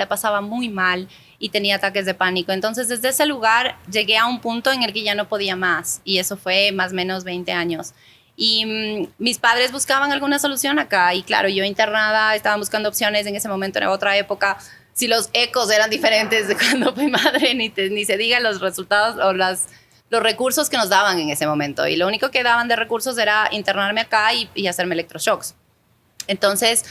pasaba muy mal y tenía ataques de pánico. Entonces desde ese lugar llegué a un punto en el que ya no podía más y eso fue más o menos 20 años. Y mis padres buscaban alguna solución acá y claro, yo internada, estaban buscando opciones. En ese momento, en otra época, si los ecos eran diferentes de cuando fui madre, ni se diga los resultados o los recursos que nos daban en ese momento. Y lo único que daban de recursos era internarme acá y hacerme electroshocks. Entonces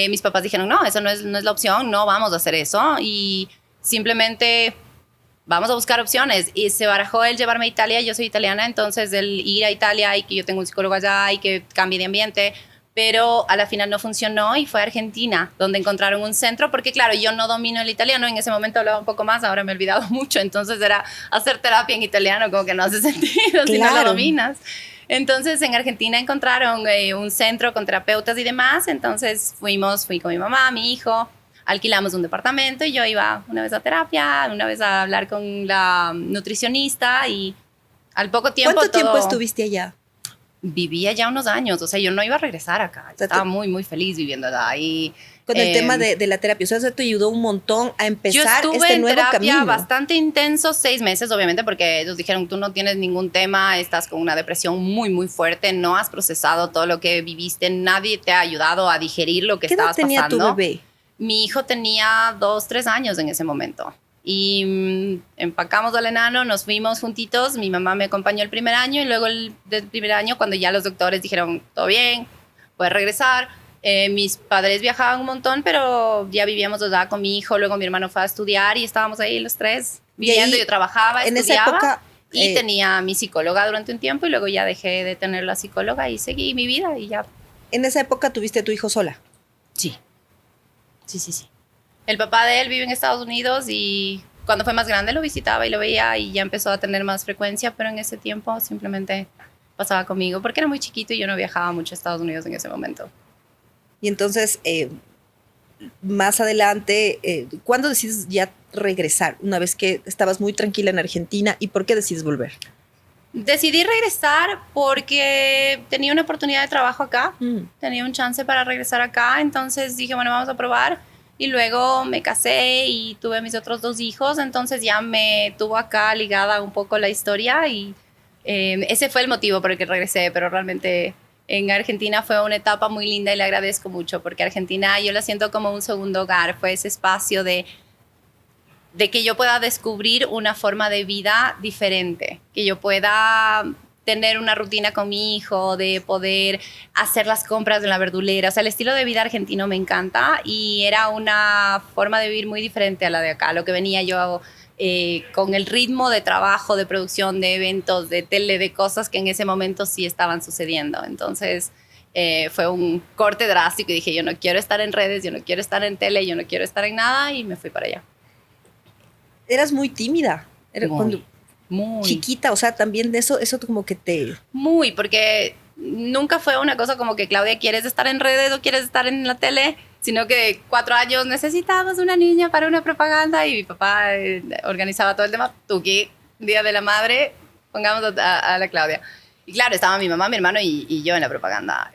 mis papás dijeron, no, eso no es la opción, no vamos a hacer eso y simplemente vamos a buscar opciones. Y se barajó el llevarme a Italia, yo soy italiana, entonces el ir a Italia y que yo tengo un psicólogo allá y que cambie de ambiente, pero a la final no funcionó y fue a Argentina donde encontraron un centro, porque claro, yo no domino el italiano, en ese momento hablaba un poco más, ahora me he olvidado mucho, entonces era hacer terapia en italiano como que no hace sentido si no lo dominas. Entonces en Argentina encontraron un centro con terapeutas y demás, entonces fui con mi mamá, mi hijo, alquilamos un departamento y yo iba una vez a terapia, una vez a hablar con la nutricionista y al poco tiempo ¿Cuánto tiempo estuviste allá? Vivía ya unos años, o sea, yo no iba a regresar acá, estaba muy, muy feliz viviendo allá. Y, con el tema de la terapia, o sea, eso te ayudó un montón a empezar este nuevo terapia camino. Bastante intenso, 6 meses, obviamente, porque ellos dijeron, tú no tienes ningún tema, estás con una depresión muy, muy fuerte, no has procesado todo lo que viviste, nadie te ha ayudado a digerir lo que estabas pasando. ¿Qué edad tenía tu bebé? Mi hijo tenía 2, 3 años en ese momento. Y empacamos al enano, nos fuimos juntitos, mi mamá me acompañó el primer año y luego del primer año cuando ya los doctores dijeron, todo bien, puedes regresar. Mis padres viajaban un montón, pero ya vivíamos allá con mi hijo, luego mi hermano fue a estudiar y estábamos ahí los tres viviendo, yo trabajaba, en estudiaba. esa época, y tenía mi psicóloga durante un tiempo y luego ya dejé de tener la psicóloga y seguí mi vida y ya. En esa época tuviste a tu hijo sola. Sí. Sí. El papá de él vive en Estados Unidos y cuando fue más grande lo visitaba y lo veía y ya empezó a tener más frecuencia, pero en ese tiempo simplemente pasaba conmigo porque era muy chiquito y yo no viajaba mucho a Estados Unidos en ese momento. Y entonces, más adelante, ¿cuándo decides ya regresar? Una vez que estabas muy tranquila en Argentina, ¿y por qué decides volver? Decidí regresar porque tenía una oportunidad de trabajo acá, tenía un chance para regresar acá, entonces dije, bueno, vamos a probar. Y luego me casé y tuve mis otros 2 hijos, entonces ya me tuvo acá ligada un poco la historia y ese fue el motivo por el que regresé, pero realmente en Argentina fue una etapa muy linda y le agradezco mucho porque Argentina yo la siento como un segundo hogar, fue ese espacio de que yo pueda descubrir una forma de vida diferente, que yo pueda tener una rutina con mi hijo, de poder hacer las compras en la verdulera. O sea, el estilo de vida argentino me encanta y era una forma de vivir muy diferente a la de acá. Lo que venía yo con el ritmo de trabajo, de producción, de eventos, de tele, de cosas que en ese momento sí estaban sucediendo. Entonces fue un corte drástico y dije, yo no quiero estar en redes, yo no quiero estar en tele, yo no quiero estar en nada y me fui para allá. Eras muy tímida. Muy chiquita, o sea, también de eso como que te... Muy, porque nunca fue una cosa como que, Claudia, ¿quieres estar en redes o quieres estar en la tele? Sino que 4 años necesitábamos una niña para una propaganda y mi papá organizaba todo el tema. Tuki, Día de la Madre, pongamos a la Claudia. Y claro, estaba mi mamá, mi hermano y yo en la propaganda.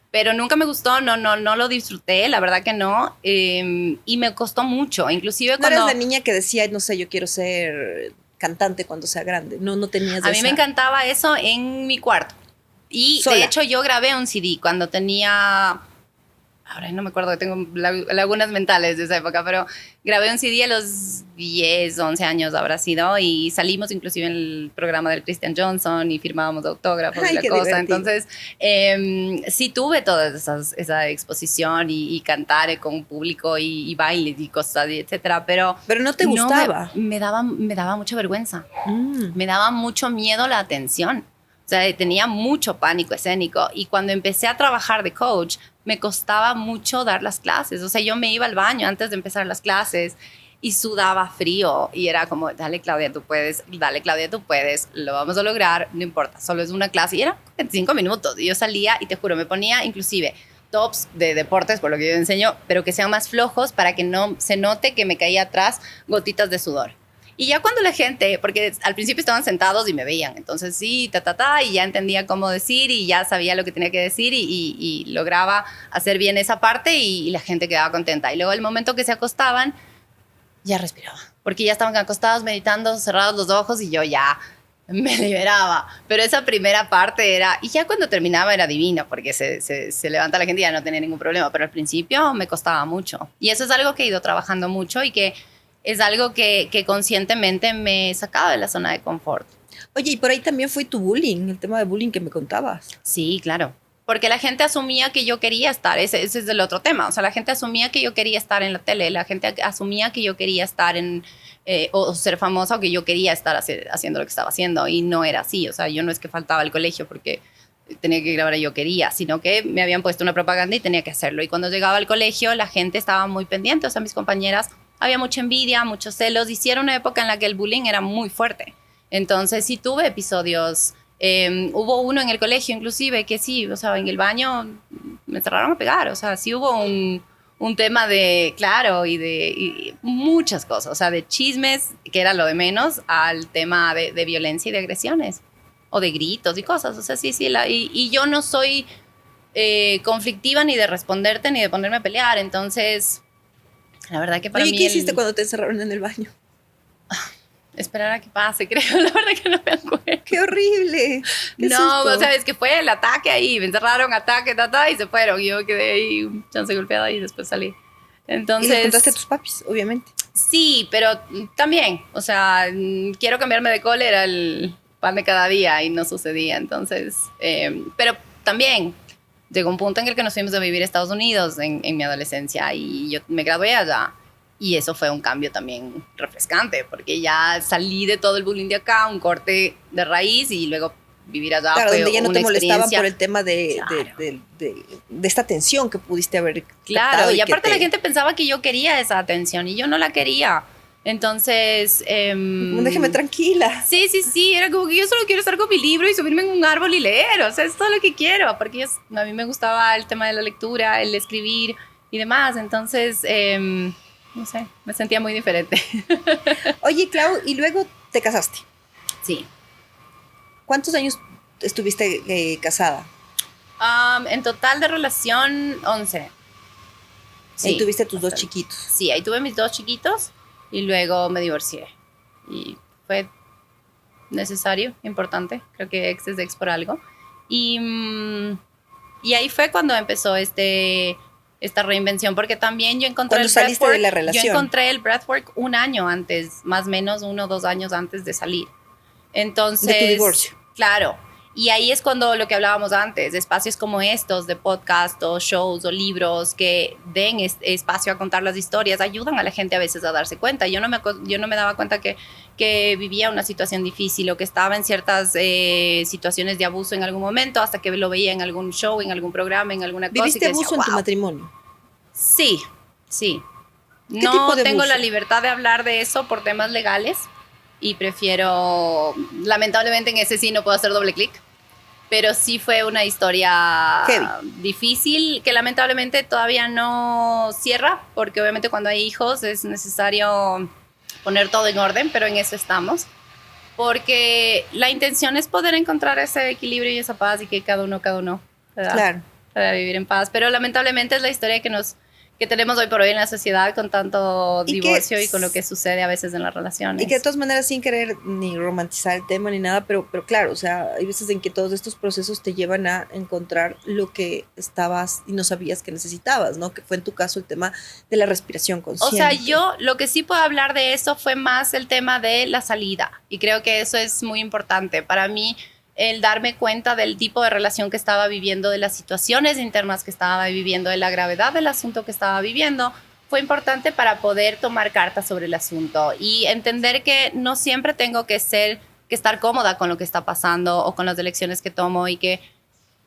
Pero nunca me gustó, no lo disfruté, la verdad que no. Y me costó mucho, inclusive cuando... No eres la niña que decía, no sé, yo quiero ser cantante cuando sea grande. No tenías A mí me encantaba eso en mi cuarto. Y ¿Sola? de hecho yo grabé un CD cuando tenía... Ahora no me acuerdo, que tengo lagunas mentales de esa época, pero grabé un CD a los 10, 11 años habrá sido y salimos inclusive en el programa del Christian Johnson y firmábamos autógrafos y la cosa. Divertido. Entonces, sí tuve toda esa exposición y cantar con un público y bailes y cosas, y etcétera, pero no te gustaba. Me daba mucha vergüenza. Me daba mucho miedo la atención. O sea, tenía mucho pánico escénico y cuando empecé a trabajar de coach, me costaba mucho dar las clases. O sea, yo me iba al baño antes de empezar las clases y sudaba frío y era como, dale Claudia, tú puedes, lo vamos a lograr, no importa, solo es una clase. Y era 25 minutos y yo salía y te juro, me ponía inclusive tops de deportes, por lo que yo enseño, pero que sean más flojos para que no se note que me caía atrás gotitas de sudor. Y ya cuando la gente, porque al principio estaban sentados y me veían, entonces sí, y ya entendía cómo decir y ya sabía lo que tenía que decir y lograba hacer bien esa parte y la gente quedaba contenta. Y luego el momento que se acostaban, ya respiraba, porque ya estaban acostados, meditando, cerrados los ojos y yo ya me liberaba. Pero esa primera parte era, y ya cuando terminaba era divina, porque se levanta la gente y ya no tenía ningún problema, pero al principio me costaba mucho. Y eso es algo que he ido trabajando mucho y que es algo que conscientemente me sacaba de la zona de confort. Oye, y por ahí también fue tu bullying, el tema de bullying que me contabas. Sí, claro. Porque la gente asumía que yo quería estar, ese es el otro tema. O sea, la gente asumía que yo quería estar en la tele, la gente asumía que yo quería estar o ser famosa o que yo quería estar haciendo lo que estaba haciendo. Y no era así. O sea, yo no es que faltaba al colegio porque tenía que grabar y yo quería, sino que me habían puesto una propaganda y tenía que hacerlo. Y cuando llegaba al colegio, la gente estaba muy pendiente. O sea, mis compañeras... Había mucha envidia, muchos celos. Y sí era una época en la que el bullying era muy fuerte. Entonces sí tuve episodios. Hubo uno en el colegio inclusive que sí, o sea, en el baño me cerraron a pegar. O sea, sí hubo un tema de, claro, y muchas cosas. O sea, de chismes, que era lo de menos, al tema de violencia y de agresiones. O de gritos y cosas. O sea, sí. Y yo no soy conflictiva ni de responderte ni de ponerme a pelear. Entonces... La verdad que para mí... ¿Qué hiciste cuando te encerraron en el baño? Esperar a que pase, creo. La verdad que no me acuerdo. ¡Qué horrible! ¡Qué susto! O sea, es que fue el ataque ahí. Me encerraron, ataque, y se fueron. Y yo quedé ahí, chance golpeada y después salí. Entonces... Y les contaste a tus papis, obviamente. Sí, pero también, o sea, quiero cambiarme de cole, era el pan de cada día y no sucedía. Entonces, pero también llegó un punto en el que nos fuimos a vivir a Estados Unidos en mi adolescencia y yo me gradué allá. Y eso fue un cambio también refrescante, porque ya salí de todo el bullying de acá, un corte de raíz y luego vivir allá Claro, fue donde ya no una te molestaban experiencia. por el tema Claro. de esta tensión que pudiste haber Claro, captado y que aparte te- la gente pensaba que yo quería esa atención y yo no la quería. Entonces... Como, déjeme tranquila. Sí, sí, sí, era como que yo solo quiero estar con mi libro y subirme en un árbol y leer, o sea, es todo lo que quiero, porque a mí me gustaba el tema de la lectura, el escribir y demás, entonces, no sé, me sentía muy diferente. Oye, Clau, y luego te casaste. Sí. ¿Cuántos años estuviste casada? En total de relación, 11. Sí, Ahí tuviste tus dos bastante. chiquitos. Sí, ahí tuve mis 2 chiquitos y luego me divorcié. Y fue necesario, importante. Creo que ex es ex por algo. Y, y ahí fue cuando empezó esta reinvención, porque también yo encontré Cuando saliste de la relación. Yo encontré el breathwork un año antes, más o menos 1 o 2 años antes de salir. Entonces, De tu divorcio. Claro. Y ahí es cuando lo que hablábamos antes, espacios como estos de podcast o shows o libros que den espacio a contar las historias, ayudan a la gente a veces a darse cuenta. Yo no me daba cuenta que vivía una situación difícil o que estaba en ciertas situaciones de abuso en algún momento, hasta que lo veía en algún show, en algún programa, en alguna cosa. ¿Viviste y que decía, abuso en tu "Wow". matrimonio? Sí, sí. ¿Qué No tipo de tengo abuso? la libertad de hablar de eso por temas legales y prefiero, lamentablemente en ese sí no puedo hacer doble clic, pero sí fue una historia Heavy. difícil que lamentablemente todavía no cierra, porque obviamente cuando hay hijos es necesario poner todo en orden, pero en eso estamos. Porque la intención es poder encontrar ese equilibrio y esa paz y que cada uno ¿verdad? Claro. Para vivir en paz. Pero lamentablemente es la historia que tenemos hoy por hoy en la sociedad con tanto Y divorcio y con lo que sucede a veces en las relaciones. Y que de todas maneras, sin querer ni romantizar el tema ni nada, pero claro, o sea, hay veces en que todos estos procesos te llevan a encontrar lo que estabas y no sabías que necesitabas, ¿no? Que fue en tu caso el tema de la respiración consciente. O sea, yo lo que sí puedo hablar de eso fue más el tema de la salida. Y creo que eso es muy importante. Para mí, el darme cuenta del tipo de relación que estaba viviendo, de las situaciones internas que estaba viviendo, de la gravedad del asunto que estaba viviendo, fue importante para poder tomar cartas sobre el asunto y entender que no siempre tengo que estar cómoda con lo que está pasando o con las elecciones que tomo y que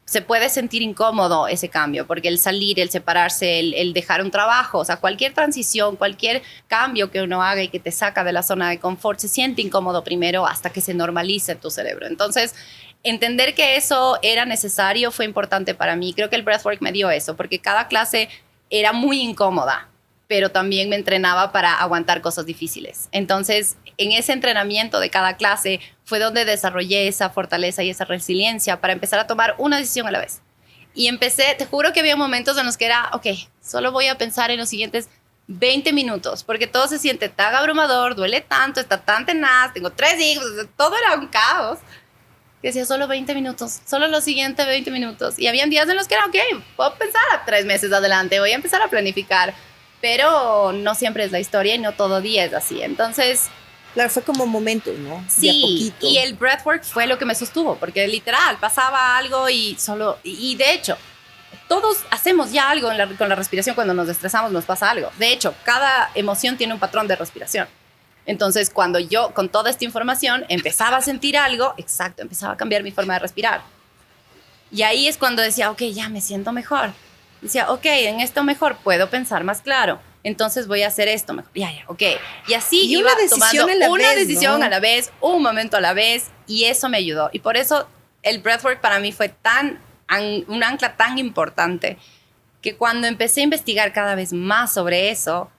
se puede sentir incómodo ese cambio, porque el salir, el separarse, el dejar un trabajo, o sea, cualquier transición, cualquier cambio que uno haga y que te saca de la zona de confort, se siente incómodo primero hasta que se normalice en tu cerebro. Entonces, entender que eso era necesario fue importante para mí. Creo que el breathwork me dio eso, porque cada clase era muy incómoda, pero también me entrenaba para aguantar cosas difíciles. Entonces, en ese entrenamiento de cada clase fue donde desarrollé esa fortaleza y esa resiliencia para empezar a tomar una decisión a la vez. Y empecé, te juro que había momentos en los que era, ok, solo voy a pensar en los siguientes 20 minutos, porque todo se siente tan abrumador, duele tanto, está tan tenaz, tengo 3 hijos, todo era un caos. Que decía, solo 20 minutos, solo los siguientes 20 minutos. Y habían días en los que era, ok, puedo pensar a 3 meses adelante, voy a empezar a planificar. Pero no siempre es la historia y no todo día es así. Entonces, claro, fue como momentos, ¿no? De a sí, poquito. y el breathwork fue lo que me sostuvo, porque literal, pasaba algo y de hecho, todos hacemos ya algo con la respiración cuando nos estresamos, nos pasa algo. De hecho, cada emoción tiene un patrón de respiración. Entonces, cuando yo, con toda esta información, empezaba a sentir algo, exacto, empezaba a cambiar mi forma de respirar. Y ahí es cuando decía, ok, ya me siento mejor. Decía, ok, en esto mejor puedo pensar más claro. Entonces voy a hacer esto mejor. Ya, ok. Y así Y iba una decisión tomando a la una vez, decisión ¿no? a la vez, un momento a la vez. Y eso me ayudó. Y por eso el breathwork para mí fue un ancla tan importante que cuando empecé a investigar cada vez más sobre eso,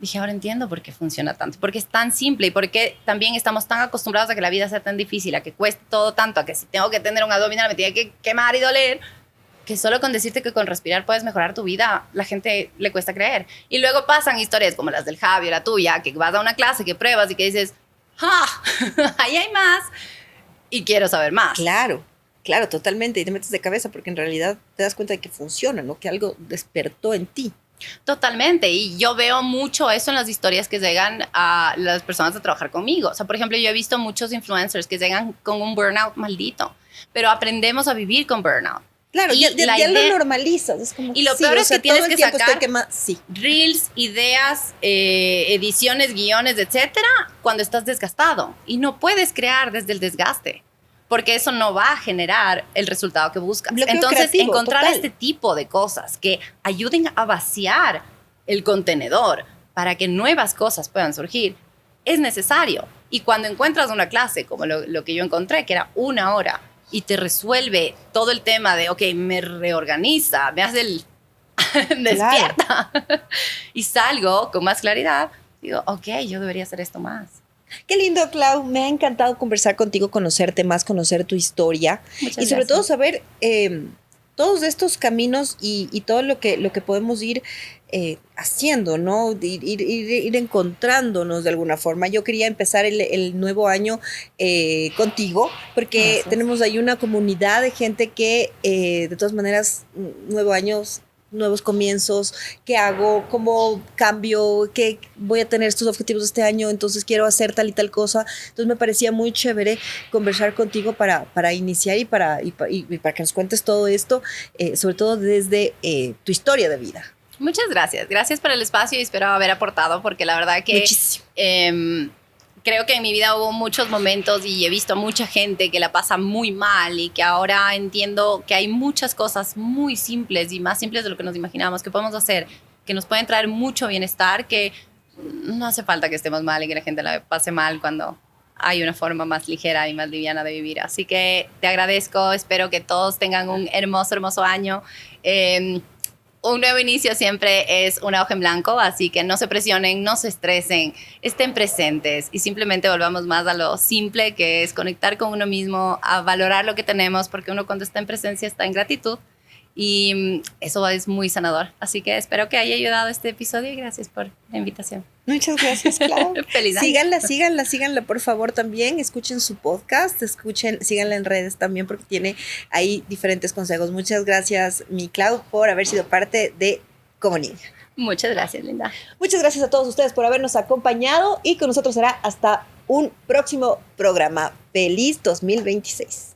dije, ahora entiendo por qué funciona tanto, porque es tan simple y porque también estamos tan acostumbrados a que la vida sea tan difícil, a que cueste todo tanto, a que si tengo que tener un abdominal me tiene que quemar y doler, que solo con decirte que con respirar puedes mejorar tu vida, la gente le cuesta creer. Y luego pasan historias como las del Javi o la tuya, que vas a una clase, que pruebas y que dices, ¡ah! Ahí hay más y quiero saber más. Claro, claro, totalmente. Y te metes de cabeza porque en realidad te das cuenta de que funciona, ¿no? Que algo despertó en ti. Totalmente, y yo veo mucho eso en las historias que llegan a las personas a trabajar conmigo. O sea, por ejemplo, yo he visto muchos influencers que llegan con un burnout maldito, pero aprendemos a vivir con burnout. Claro, Y ya lo normalizas. Es como, y lo sí, peor o es sea, que tienes todo el que tiempo sacar estoy sí. reels, ideas, ediciones, guiones, etcétera, cuando estás desgastado. Y no puedes crear desde el desgaste, porque eso no va a generar el resultado que buscas. Bloqueo Entonces, creativo, encontrar total. este tipo de cosas que ayuden a vaciar el contenedor para que nuevas cosas puedan surgir es necesario. Y cuando encuentras una clase como lo que yo encontré, que era 1 hora, y te resuelve todo el tema de, ok, me reorganiza, me hace el despierta y salgo con más claridad, digo, ok, yo debería hacer esto más. Qué lindo, Clau. Me ha encantado conversar contigo, conocerte más, conocer tu historia Muchas y sobre gracias. todo saber todos estos caminos y todo lo que podemos ir haciendo, ¿no? Ir encontrándonos de alguna forma. Yo quería empezar el nuevo año contigo porque Gracias. tenemos ahí una comunidad de gente que de todas maneras, nuevo año, nuevos comienzos, qué hago, cómo cambio, qué voy a tener estos objetivos este año, entonces quiero hacer tal y tal cosa. Entonces me parecía muy chévere conversar contigo para iniciar y para que nos cuentes todo esto, sobre todo desde tu historia de vida. Muchas gracias. Gracias por el espacio y espero haber aportado porque la verdad que Muchísimo. Creo que en mi vida hubo muchos momentos y he visto a mucha gente que la pasa muy mal y que ahora entiendo que hay muchas cosas muy simples y más simples de lo que nos imaginábamos que podemos hacer, que nos pueden traer mucho bienestar, que no hace falta que estemos mal y que la gente la pase mal cuando hay una forma más ligera y más liviana de vivir. Así que te agradezco, espero que todos tengan un hermoso, hermoso año. Un nuevo inicio siempre es una hoja en blanco, así que no se presionen, no se estresen, estén presentes y simplemente volvamos más a lo simple, que es conectar con uno mismo, a valorar lo que tenemos, porque uno cuando está en presencia está en gratitud y eso es muy sanador. Así que espero que haya ayudado este episodio y gracias por la invitación. Muchas gracias, Clau. Feliz año. Síganla, por favor, también. Escuchen su podcast, síganla en redes también porque tiene ahí diferentes consejos. Muchas gracias, mi Clau, por haber sido parte de Como Niña. Muchas gracias, Linda. Muchas gracias a todos ustedes por habernos acompañado y con nosotros será hasta un próximo programa. Feliz 2026.